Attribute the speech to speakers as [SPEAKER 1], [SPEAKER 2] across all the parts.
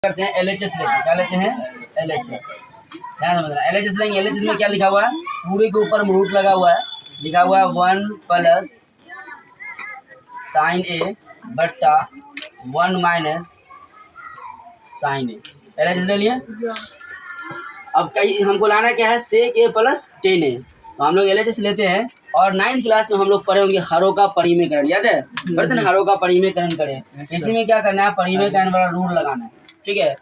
[SPEAKER 1] करते हैं LHS लेते हैं। क्या लेते हैं? LHS। ध्यान समझना, LHS लेंगे। LHS में क्या लिखा हुआ है? पूरे के ऊपर में रूट लगा हुआ है, लिखा हुआ है 1 प्लस साइन ए बट्टा 1 माइनस साइन ए। LHS ले लिए। अब कई हमको लाना क्या है? सेक ए प्लस टेन ए। तो हम लोग LHS लेते हैं। और 9th क्लास में हम लोग पढ़े होंगे हरों का परिमेयकरण, याद है? पढ़ते ना, हरों का परिमेयकरण करें। इसी में क्या करना है? परिमेयकरण वाला रूल लगाना है, ठीक है?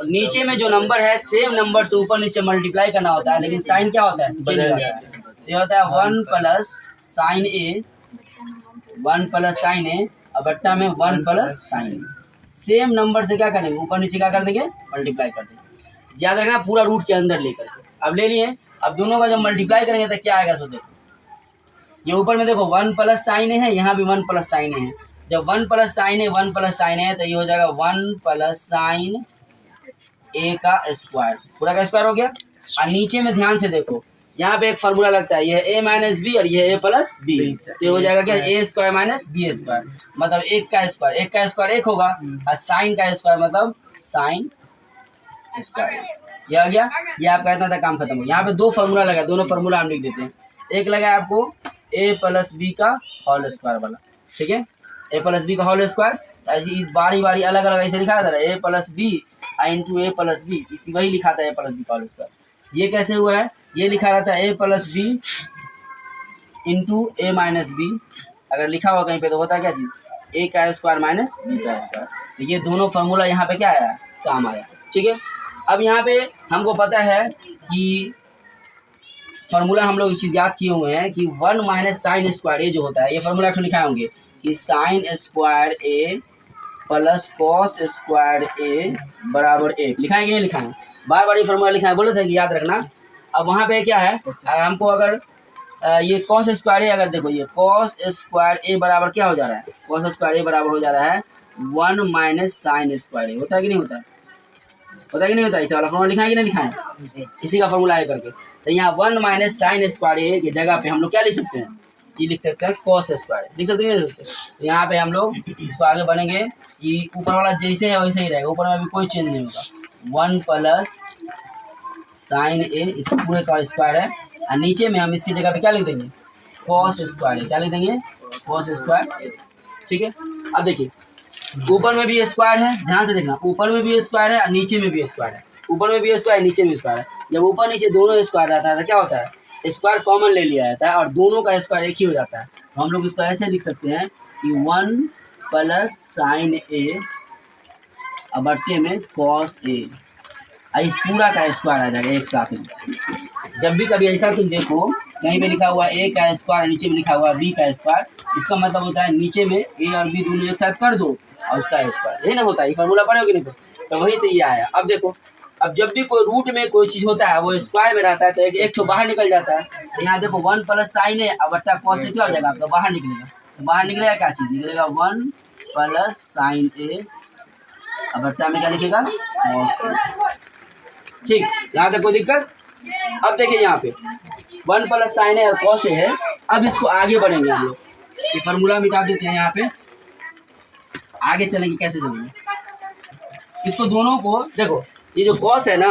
[SPEAKER 1] नीचे में जो नंबर है सेम नंबर से ऊपर नीचे मल्टीप्लाई करना होता है, लेकिन साइन क्या होता है? चेंज होता है। तो ये होता है 1 प्लस साइन ए, 1 प्लस साइन ए और बट्टा में 1 प्लस साइन ए। सेम नंबर से क्या करेंगे? ऊपर नीचे क्या कर देंगे? मल्टीप्लाई कर देंगे। याद रखना पूरा रूट के अंदर लेकर के। अब ले लिए। अब दोनों का जब मल्टीप्लाई करेंगे तो क्या आएगा? सो देखो, ये ऊपर में देखो 1 प्लस साइन ए है, यहाँ भी 1 प्लस साइन ए है। जब 1 प्लस साइन ए 1 प्लस साइन ए है तो ये हो जाएगा 1 प्लस साइन ए का स्क्वायर, पूरा का स्क्वायर हो गया। और नीचे में ध्यान से देखो, यहाँ पे एक फार्मूला लगता है, ये है a माइनस बी और ये a प्लस बी। तो हो जाएगा क्या? a square minus B square, मतलब 1 का स्क्वायर। 1 का स्क्वायर 1 होगा और साइन का स्क्वायर मतलब साइन स्क्वायर। ये आ गया। ये आपका इतना तक काम खत्म हो। यहाँ पे 2 फार्मूला लगा, दोनों फार्मूला हम लिख देते हैं। एक लगा है आपको a प्लस बी का होल स्क्वायर वाला, ठीक है? a प्लस बी का होल स्क्वायर ऐसी बारी बारी अलग अलग ऐसे लिखा था, a plus B into A plus B, इसी वही लिखा था a प्लस बी का होल स्क्वायर। ये कैसे हुआ है? ये लिखा रहता है a plus B into A minus B. अगर लिखा हुआ कहीं पे तो होता क्या चीज? a का स्क्वायर माइनस बी का स्क्वायर। तो ये दोनों फार्मूला यहाँ पे क्या आया? काम आया, ठीक है? अब यहाँ पे हमको पता है कि फार्मूला हम लोग चीज़ याद किए हुए हैं कि 1 माइनस साइन स्क्वायर ए जो होता है, ये फार्मूला एक्चुअली लिखाए होंगे कि साइन स्क्वायर ए प्लस कॉस स्क्वायर ए बराबर 1। लिखाएं कि नहीं लिखाएं? बार बार ये फार्मूला लिखाएं, बोले थे कि याद रखना। अब वहाँ पे क्या है? हमको अगर ये कॉस स्क्वायर ए, अगर देखो ये कॉस स्क्वायर ए बराबर क्या हो जा रहा है? कॉस स्क्वायर ए बराबर हो जा रहा है 1 माइनस साइन स्क्वायर ए। होता है कि नहीं होता है? होता है कि नहीं होता है? इसी वाला फॉर्मूला लिखाएं कि नहीं लिखाएं? इसी का फॉर्मूला है करके। तो यहाँ 1 माइनस साइन स्क्वायर ए की जगह पे हम लोग क्या लिख सकते हैं? ये लिख सकते हैं कॉस स्क्वायर। लिख सकते हैं, नहीं लिख सकते? तो यहाँ पे हम लोग इसको आगे बढ़ेंगे कि ऊपर वाला जैसे है वैसे ही रहेगा, ऊपर में भी कोई चेंज नहीं होगा। 1 प्लस साइन ए इस पूरे का स्क्वायर है और नीचे में हम इसकी जगह पे क्या लिख देंगे? Cos square. क्या लिख देंगे? कॉस स्क्वायर, ठीक है? अब देखिए ऊपर में भी स्क्वायर है, ध्यान से देखना, ऊपर में भी स्क्वायर है और नीचे में भी स्क्वायर है। ऊपर में भी स्क्वायर, नीचे में स्क्वायर है। जब ऊपर नीचे दोनों स्क्वायर रहता है तो क्या होता है? स्क्वायर कॉमन ले लिया जाता है और दोनों का स्क्वायर एक ही हो जाता है। तो हम लोग इसको ऐसे लिख सकते हैं कि 1 प्लस साइन ए और बट्टे में कॉस ए, इस पूरा का स्क्वायर आ जाएगा एक साथ में। जब भी कभी ऐसा तुम देखो कहीं पे लिखा हुआ a का स्क्वायर, नीचे में लिखा हुआ b का स्क्वायर, इसका मतलब होता है नीचे में a और b दोनों एक साथ कर दो और उसका स्क्वायर। यही ना होता है? ये फार्मूला पढ़े हो कि नहीं? तो वहीं से ये आया। अब देखो, अब जब भी कोई रूट में कोई चीज होता है वो स्क्वायर में रहता है तो एक ठो बाहर निकल जाता है। तो यहाँ देखो 1 प्लस साइन है और बट्टा कॉस से क्या हो जाएगा? आपका बाहर निकलेगा। तो बाहर निकलेगा क्या चीज? निकलेगा 1 प्लस साइन ए और बट्टा में क्या लिखेगा? कॉस। ठीक, यहाँ तक कोई दिक्कत? अब देखिए यहाँ पे 1 प्लस साइन है और कॉस है। अब इसको आगे बढ़ेंगे हम लोग, ये फार्मूला मिटा देते हैं। यहाँ पे आगे चलेंगे, कैसे चलेंगे? इसको दोनों को देखो, ये जो कॉस है ना,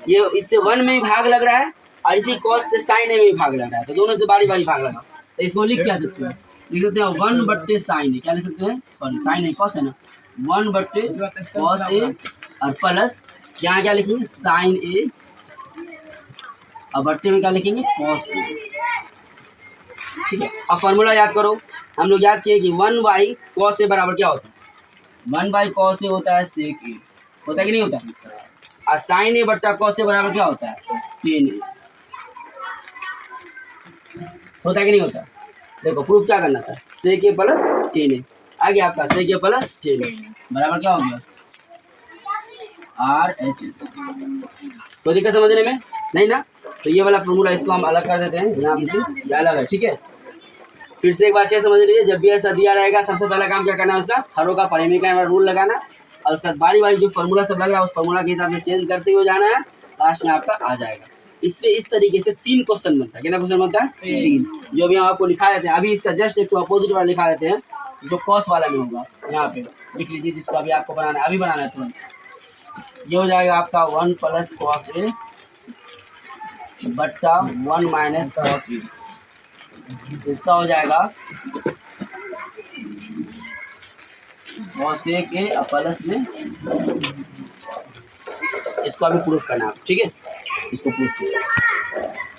[SPEAKER 1] ये इससे 1 में भी भाग लग रहा है और इसी कॉस से साइन ए में भी भाग लग रहा है। तो दोनों से बारी बारी भाग लगा। तो इसको लिख क्या सकते हैं? लिख सकते हैं 1 बट्टे साइन ए। क्या लिख सकते हैं? सॉरी, साइन ए कॉस है ना, 1 बट्टे कॉस ए और प्लस यहाँ क्या लिखेंगे? साइन ए और बट्टे में क्या लिखेंगे? कॉस ए, ठीक है? अब फार्मूला याद करो। हम लोग याद किए कि 1 बाई कॉस ए बराबर क्या होता है? 1 बाई कॉस ए होता है सेक ए। होता है कि नहीं होता? और साइन ए बट्टा कॉस ए बराबर क्या होता है? टेन ए। होता है कि नहीं होता? देखो प्रूफ क्या करना था? सेक ए प्लस टेन ए। आ गया आपका सेक ए प्लस टेन ए बराबर क्या हो गया? RHS। कोई दिक्कत समझने में नहीं ना? तो ये वाला फार्मूला इसको हम अलग कर देते हैं, यहाँ पे से ये अलग है, ठीक है? फिर से एक बात समझ लीजिए, जब भी ऐसा दिया रहेगा सबसे पहला काम क्या करना है? उसका हरों का परिमेयकरण रूल लगाना और उसका बारी बारी जो फार्मूला सब लग रहा है उस फार्मूला के हिसाब से चेंज करते हुए जाना है। लास्ट में आपका आ जाएगा। इस पे इस तरीके से 3 क्वेश्चन बनता है। कितना क्वेश्चन बनता है? 3, जो भी हम आपको लिखा देते हैं। अभी इसका जस्ट एक अपोजिट वाला लिखा देते हैं जो कॉस वाला में होगा। यहाँ पे लिख लीजिए, जिसको अभी आपको बनाना है, अभी बनाना है तुरंत। ये हो जाएगा आपका 1 प्लस कॉस ए बट्टा 1 माइनस कॉस ए। इसका हो जाएगा कॉस ए के प्लस में, इसको अभी प्रूफ करना है, ठीक है, इसको प्रूफ किया।